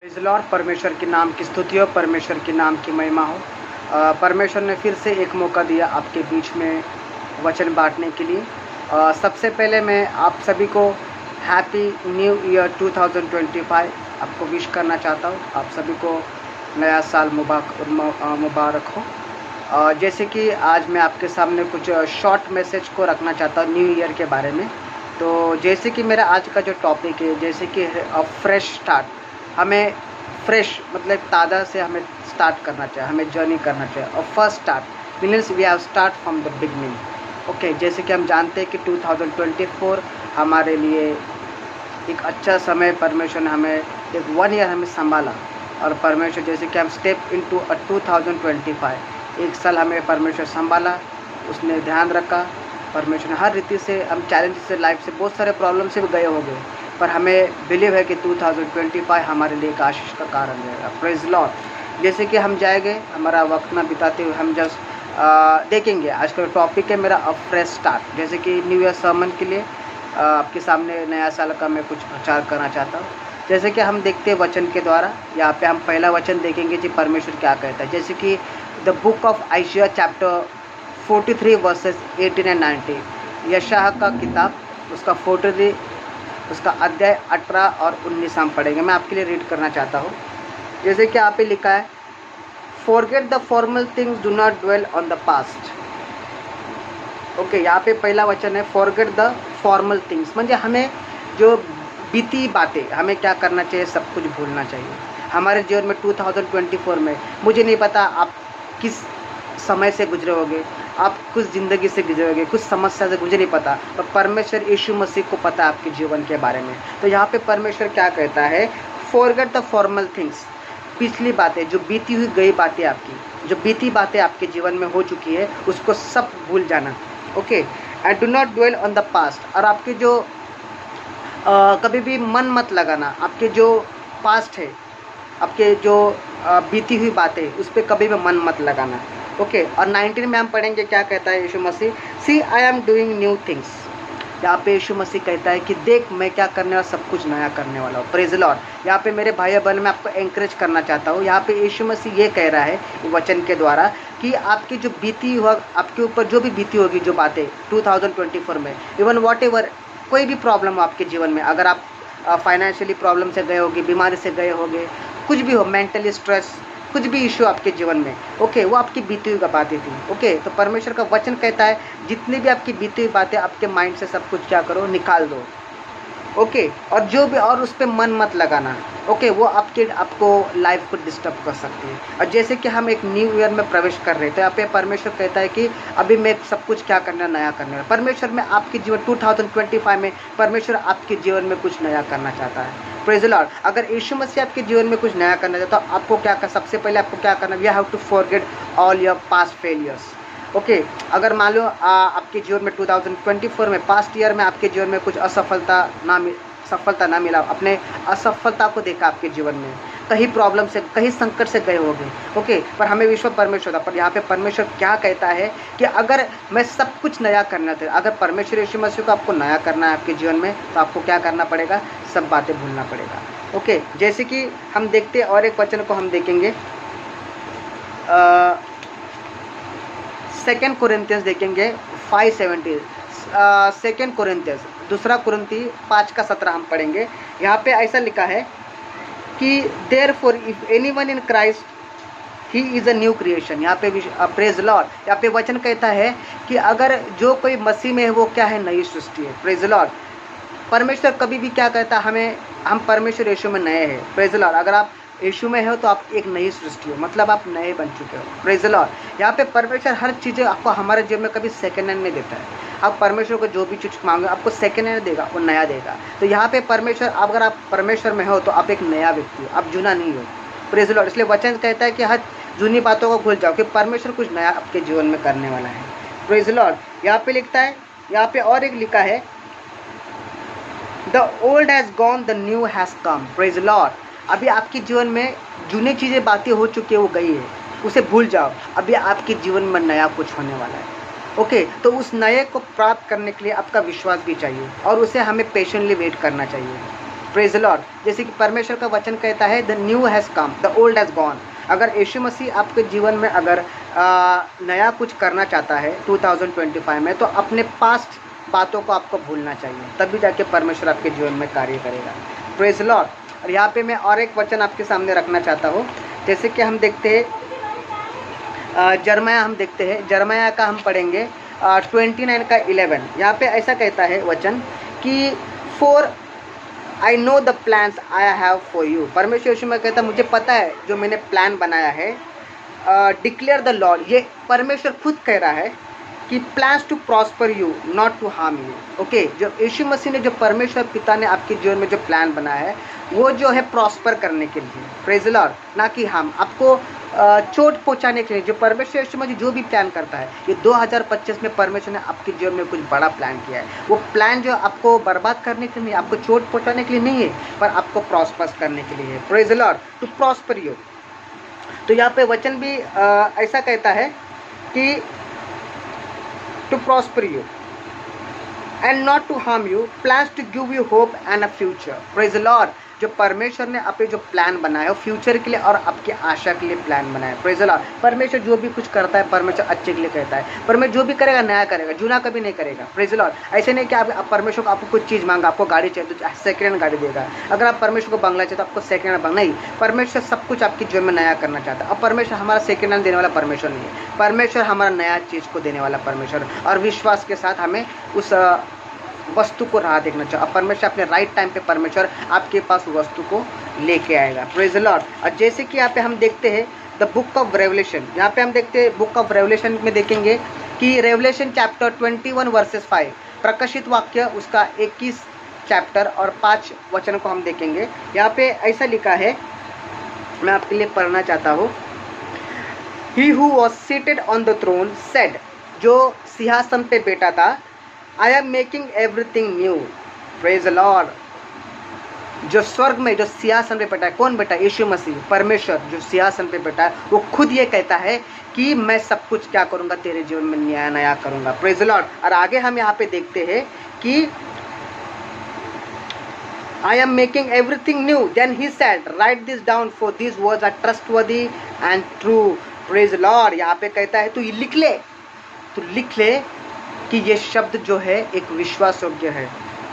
Praise Lord. परमेश्वर के नाम की स्तुति हो, परमेश्वर के नाम की महिमा हो। परमेश्वर ने फिर से एक मौका दिया आपके बीच में वचन बांटने के लिए। सबसे पहले मैं आप सभी को हैप्पी न्यू ईयर 2025 आपको विश करना चाहता हूँ। आप सभी को नया साल मुबारक हो। जैसे कि आज मैं आपके सामने कुछ शॉर्ट मैसेज को रखना चाहता हूँ न्यू ईयर के बारे में। तो जैसे कि मेरा आज का जो टॉपिक है, जैसे कि फ्रेश स्टार्ट, हमें फ्रेश मतलब ताज़ा से हमें स्टार्ट करना चाहिए, हमें जर्नी करना चाहिए। और first start means we have start from the beginning. Okay, जैसे कि हम जानते हैं कि 2024 हमारे लिए एक अच्छा समय, परमेश्वर ने हमें एक 1 ईयर हमें संभाला। और परमेश्वर जैसे कि हम स्टेप इनटू 2025, एक साल हमें परमेश्वर संभाला, उसने ध्यान रखा। परमेश्वर ने हर रीति से, हम चैलेंज से, लाइफ से, बहुत सारे प्रॉब्लम से भी गए होंगे, पर हमें बिलीव है कि 2025 हमारे लिए एक आशीष का कारण रहेगा। Praise Lord. जैसे कि हम जाएंगे, हमारा वक्त ना बिताते हुए हम जस्ट देखेंगे। आज का टॉपिक है मेरा फ्रेश स्टार्ट। जैसे कि न्यू ईयर सर्मन के लिए आपके सामने नया साल का मैं कुछ प्रचार करना चाहता हूँ। जैसे कि हम देखते हैं वचन के द्वारा, यहाँ पे हम पहला वचन देखेंगे जी परमेश्वर क्या कहता है। जैसे कि the book of Isaiah chapter 43 verses 18 and 19, यशायाह का किताब, उसका 43, उसका अध्याय 18 और 19 हम पढ़ेंगे। मैं आपके लिए रीड करना चाहता हूँ। जैसे कि यहाँ पे लिखा है, forget the formal things, do not dwell on the past. Okay, यहाँ पे पहला वचन है फॉरगेट द फॉर्मल थिंग्स, म्हणजे हमें जो बीती बातें, हमें क्या करना चाहिए, सब कुछ भूलना चाहिए हमारे जीवन में। 2024 में मुझे नहीं पता आप किस समय से गुजरे होगे, आप कुछ ज़िंदगी से गुजरे होगे, कुछ समस्या से, मुझे नहीं पता, पर परमेश्वर यीशु मसीह को पता है आपके जीवन के बारे में। तो यहाँ पे परमेश्वर क्या कहता है, फॉरगेट द फॉर्मल थिंग्स, पिछली बातें, जो बीती हुई गई बातें, आपकी जो बीती बातें आपके जीवन में हो चुकी है, उसको सब भूल जाना। Okay, and do not dwell on the past, और आपके जो कभी भी मन मत लगाना, आपके जो पास्ट है, आपके जो बीती हुई बातें, उस पर कभी भी मन मत लगाना। ओके, और 19 में हम पढ़ेंगे क्या कहता है यीशु मसीह, see I am doing new things. यहाँ पे यीशु मसीह कहता है कि देख मैं क्या करने वाला, सब कुछ नया करने वाला हूँ। Praise Lord. यहाँ पे मेरे भाई बहन, मैं आपको एंकरेज करना चाहता हूँ। यहाँ पे यीशु मसीह ये कह रहा है वचन के द्वारा कि आपकी जो बीती हुआ, आपके ऊपर जो भी बीती होगी, जो बातें 2024 में, इवन वॉट एवर, कोई भी प्रॉब्लम हो आपके जीवन में, अगर आप फाइनेंशियली प्रॉब्लम से गए होगे, बीमारी से गए होगे, कुछ भी हो, मेंटली स्ट्रेस, कुछ भी इशू आपके जीवन में, ओके, वो आपकी बीती हुई बातें थी। ओके, तो परमेश्वर का वचन कहता है जितनी भी आपकी बीती हुई बातें, आपके माइंड से सब कुछ क्या करो, निकाल दो। ओके, और जो भी, और उस पर मन मत लगाना। ओके, वो आपको लाइफ को डिस्टर्ब कर सकती है। और जैसे कि हम एक न्यू ईयर में प्रवेश कर रहे थे, यहाँ पे परमेश्वर कहता है कि अभी मैं सब कुछ क्या करना, नया करने। परमेश्वर में आपके जीवन 2025 में परमेश्वर आपके जीवन में कुछ नया करना चाहता है। Praise the Lord. अगर यीशु मसीह आपके जीवन में कुछ नया करना चाहता है, तो आपको क्या कर, सबसे पहले आपको क्या करना, we have to forget all your past failures. Okay, अगर मान लो आपके जीवन में 2024 में, पास्ट ईयर में आपके जीवन में कुछ सफलता ना मिला, अपने असफलता को देखा आपके जीवन में, कहीं प्रॉब्लम से, कहीं संकट से गए होंगे। ओके, पर हमें विश्वास परमेश्वर था। पर यहाँ पे परमेश्वर क्या कहता है कि अगर मैं सब कुछ नया करना था, अगर परमेश्वर यीशु मसीह को आपको नया करना है आपके जीवन में, तो आपको क्या करना पड़ेगा, सब बातें भूलना पड़ेगा। ओके, जैसे कि हम देखते हैं, और एक वचन को हम देखेंगे, 2 कोरिन्थियंस देखेंगे 5:17, 2 कोरिन्थियंस, दूसरा कुरिन्थी 5:17 हम पढ़ेंगे। यहाँ पे ऐसा लिखा है कि therefore if anyone in Christ he is a new creation. यहाँ पे प्रेज लॉर्ड, यहाँ पे वचन कहता है कि अगर जो कोई मसीह में है, वो क्या है, नई सृष्टि है। Praise Lord. परमेश्वर कभी भी क्या कहता है, हम परमेश्वर यीशु में नए हैं। Praise Lord. अगर आप यीशु में हो तो आप एक नई सृष्टि हो, मतलब आप नए बन चुके हो। Praise Lord. यहाँ पे परमेश्वर हर चीज़ें आपको हमारे जीवन में कभी सेकेंड हैंड नहीं देता है। आप परमेश्वर को जो भी चीज़ मांगे, आपको सेकेंड हैंड देगा, वो नया देगा। तो यहाँ पे परमेश्वर, अगर आप परमेश्वर में हो तो आप एक नया व्यक्ति हो, आप जुना नहीं हो। Praise Lord. इसलिए वचन कहता है कि हर जूनी बातों को भूल जाओ, कि परमेश्वर कुछ नया आपके जीवन में करने वाला है। Praise Lord. यहाँ पे लिखता है, यहाँ पे और एक लिखा है, the old has gone, the new has come. Praise Lord. अभी आपके जीवन में जूनी चीज़ें, बातें हो चुकी है, वो गई है, उसे भूल जाओ। अभी आपके जीवन में नया कुछ होने वाला है। ओके, तो उस नए को प्राप्त करने के लिए आपका विश्वास भी चाहिए, और उसे हमें पेशेंटली वेट करना चाहिए। Praise the Lord. जैसे कि परमेश्वर का वचन कहता है the new has come, the old has gone. अगर यीशु मसीह आपके जीवन में अगर नया कुछ करना चाहता है 2025 में, तो अपने पास्ट बातों को आपको भूलना चाहिए, तभी जाके परमेश्वर आपके जीवन में कार्य करेगा। Praise the Lord. और यहाँ पे मैं और एक वचन आपके सामने रखना चाहता हूँ। जैसे कि हम देखते हैं जरमया, हम देखते हैं जरमया का हम पढ़ेंगे 29 का 11। यहाँ पे ऐसा कहता है वचन कि for I know the plans I have for you. परमेश्वर यीशु में कहता है मुझे पता है जो मैंने प्लान बनाया है। डिक्लेयर द लॉर्ड, ये परमेश्वर खुद कह रहा है कि plans to prosper you not to harm you. Okay, जो यीशु मसीह ने, जो परमेश्वर पिता ने आपके जीवन में जो प्लान बनाया है वो जो है प्रॉस्पर करने के लिए, प्रेज द लॉर्ड, ना कि हम आपको चोट पहुंचाने के लिए। जो परमेश्वर यीशु मसीह जो भी प्लान करता है, ये 2025 में परमेश्वर ने आपके जीवन में कुछ बड़ा प्लान किया है। वो प्लान जो आपको बर्बाद करने के लिए, आपको चोट पहुंचाने के लिए नहीं है, पर आपको प्रॉस्पर करने के लिए है। Praise the Lord, to prosper you. तो यहाँ पे वचन भी ऐसा कहता है कि to prosper you and not to harm you, plans to give you hope and a future. Praise the Lord। जो परमेश्वर ने आपके जो प्लान बनाया है फ्यूचर के लिए और आपकी आशा के लिए प्लान बनाया है। Praise the Lord. परमेश्वर जो भी कुछ करता है परमेश्वर अच्छे के लिए कहता है। परमेश्वर जो भी करेगा नया करेगा, जूना कभी नहीं करेगा। Praise the Lord. ऐसे नहीं कि आप परमेश्वर को आपको कुछ चीज़ मांगा, आपको गाड़ी चाहिए तो सेकेंड हैंड गाड़ी देगा। अगर आप परमेश्वर को बंगला चाहिए तो आपको सेकेंड हैंड बंगला। नहीं, परमेश्वर सब कुछ आपके जीवन में नया करना चाहता है। और परमेश्वर हमारा सेकेंड हैंड देने वाला परमेश्वर नहीं है, परमेश्वर हमारा नया चीज़ को देने वाला परमेश्वर। और विश्वास के साथ हमें उस वस्तु को राह देखना चाहिए। अब परमेश्वर अपने राइट टाइम पे परमेश्वर आपके पास वस्तु को लेके आएगा। Praise the Lord. और जैसे कि यहाँ पे हम देखते हैं द बुक ऑफ रेवलेशन, यहाँ पे हम देखते हैं बुक ऑफ रेवलेशन में देखेंगे कि रेवलेशन चैप्टर 21 वर्सेस 5, प्रकाशित वाक्य उसका 21 चैप्टर और 5 वचन को हम देखेंगे। यहाँ पे ऐसा लिखा है, मैं आपके लिए पढ़ना चाहता हूँ। He who was seated on the throne said, जो सिंहासन पे बैठा था, I am making everything new। Praise the Lord। जो स्वर्ग में जो सिंहासन पे बैठा है, कौन बैठा है? यीशु मसीह, परमेश्वर जो सिंहासन पे बैठा है, वो खुद ये कहता है कि मैं सब कुछ क्या करूँगा, तेरे जीवन में नया नया करूँगा। Praise the Lord. और आगे हम यहाँ पे देखते हैं कि I am making everything new। Then he said, write this down for these words are trustworthy and true। Praise the Lord। यहाँ पे कहता है तू लिख ले, तू लिख ले कि ये शब्द जो है एक विश्वास योग्य है।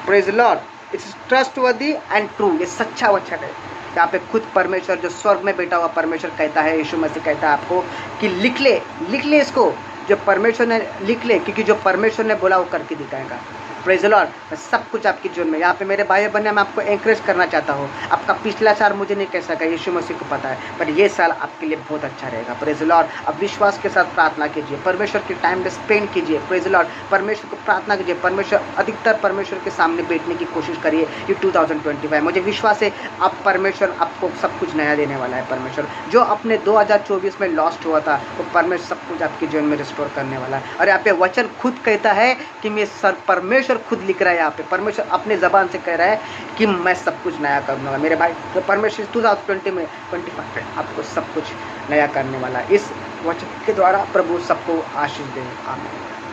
Praise the Lord. It's trustworthy and true, ये सच्चा वचन है। यहाँ पे खुद परमेश्वर जो स्वर्ग में बैठा हुआ परमेश्वर कहता है, यीशु मसीह कहता है आपको कि लिख ले इसको। जो परमेश्वर ने लिख ले, क्योंकि जो परमेश्वर ने बोला वो करके दिखाएगा। Praise the Lord. सब कुछ आपके जीवन में। यहाँ पे मेरे भाई बहन, मैं आपको एनकरेज करना चाहता हूँ। आपका पिछला साल मुझे नहीं कैसा गया, यीशु मसीह को पता है, पर ये साल आपके लिए बहुत अच्छा रहेगा। Praise the Lord. अब विश्वास के साथ प्रार्थना कीजिए, परमेश्वर के टाइम में स्पेंड कीजिए। Praise the Lord. परमेश्वर को प्रार्थना कीजिए, परमेश्वर अधिकतर परमेश्वर के सामने बैठने की कोशिश करिए। ये 2025 मुझे विश्वास है आप परमेश्वर आपको सब कुछ नया देने वाला है। परमेश्वर जो अपने 2024 में लॉस्ट हुआ था, वो परमेश्वर सब कुछ आपके जीवन में रिस्टोर करने वाला है। और यहाँ पे वचन खुद कहता है कि मैं परमेश्वर खुद लिख रहा है। यहाँ पे परमेश्वर अपने ज़बान से कह रहा है कि मैं सब कुछ नया करूँगा। मेरे भाई, तो परमेश्वर 2025 में आपको सब कुछ नया करने वाला है। इस वचन के द्वारा प्रभु सबको आशीष दे। आमीन।